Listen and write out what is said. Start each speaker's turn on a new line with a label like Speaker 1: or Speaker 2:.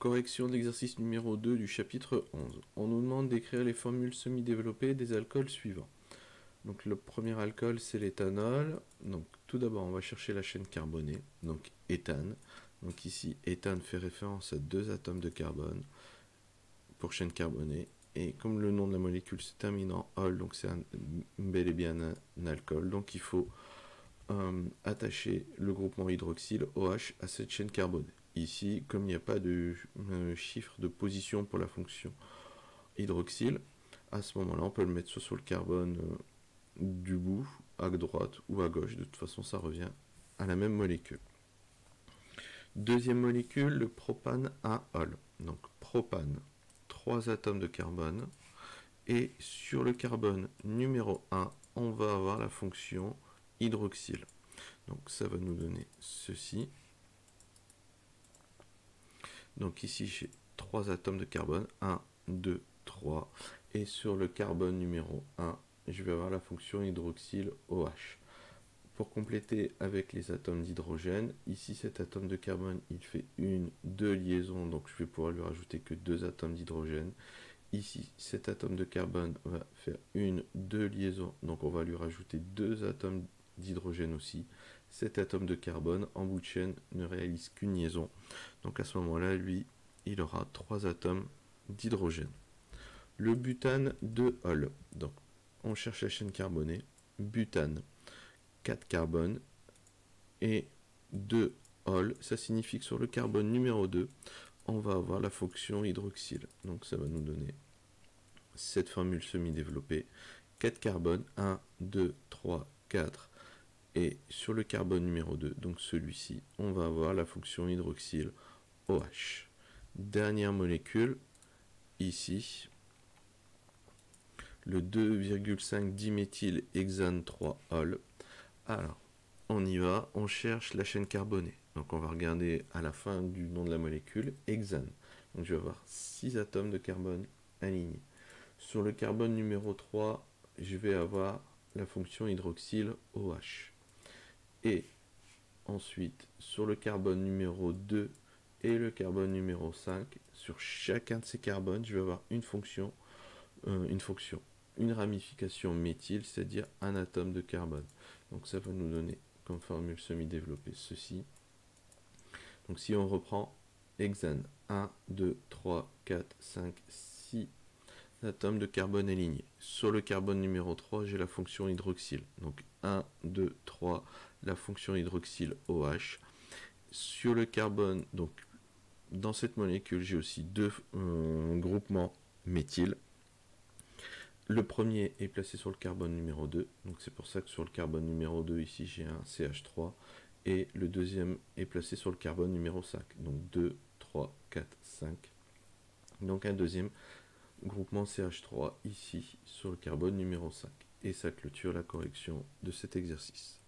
Speaker 1: Correction de l'exercice numéro 2 du chapitre 11. On nous demande d'écrire les formules semi-développées des alcools suivants. Donc le premier alcool, c'est l'éthanol. Donc tout d'abord, on va chercher la chaîne carbonée, donc éthane. Donc ici, éthane fait référence à 2 atomes de carbone pour chaîne carbonée. Et comme le nom de la molécule se termine en ol, donc c'est bel et bien un alcool. Donc il faut attacher le groupement hydroxyle OH à cette chaîne carbonée. Ici, comme il n'y a pas de chiffre de position pour la fonction hydroxyle, à ce moment-là, on peut le mettre soit sur le carbone du bout, à droite ou à gauche. De toute façon, ça revient à la même molécule. Deuxième molécule, le propane à ol. Donc, propane, 3 atomes de carbone. Et sur le carbone numéro 1, on va avoir la fonction hydroxyle. Donc, ça va nous donner ceci. Donc ici, j'ai 3 atomes de carbone, 1, 2, 3. Et sur le carbone numéro 1, je vais avoir la fonction hydroxyle OH. Pour compléter avec les atomes d'hydrogène, ici cet atome de carbone, il fait 1, 2 liaisons, donc je vais pouvoir lui rajouter que 2 atomes d'hydrogène. Ici, cet atome de carbone va faire 1, 2 liaisons, donc on va lui rajouter 2 atomes d'hydrogène aussi. Cet atome de carbone en bout de chaîne ne réalise qu'une liaison. Donc à ce moment-là, lui, il aura 3 atomes d'hydrogène. Le butane de ol. Donc on cherche la chaîne carbonée. Butane, 4 carbones et 2 ol. Ça signifie que sur le carbone numéro 2, on va avoir la fonction hydroxyle. Donc ça va nous donner cette formule semi-développée. 4 carbones, 1, 2, 3, 4. Et sur le carbone numéro 2, donc celui-ci, on va avoir la fonction hydroxyle OH. Dernière molécule, ici, le 2,5 diméthylhexane 3-ol. Alors, on y va, on cherche la chaîne carbonée. Donc on va regarder à la fin du nom de la molécule, hexane. Donc je vais avoir 6 atomes de carbone alignés. Sur le carbone numéro 3, je vais avoir la fonction hydroxyle OH. Et ensuite, sur le carbone numéro 2 et le carbone numéro 5, sur chacun de ces carbones, je vais avoir une ramification méthyle, c'est-à-dire un atome de carbone. Donc ça va nous donner comme formule semi-développée ceci. Donc si on reprend hexane, 1, 2, 3, 4, 5, 6 atomes de carbone alignés. Sur le carbone numéro 3, j'ai la fonction hydroxyle. Donc 1, 2, 3, la fonction hydroxyle OH. Sur le carbone, donc dans cette molécule, j'ai aussi 2 groupements méthyle. Le premier est placé sur le carbone numéro 2, donc c'est pour ça que sur le carbone numéro 2, ici j'ai un CH3, et le deuxième est placé sur le carbone numéro 5, donc 2, 3, 4, 5. Donc un deuxième groupement CH3 ici sur le carbone numéro 5. Et ça clôture la correction de cet exercice.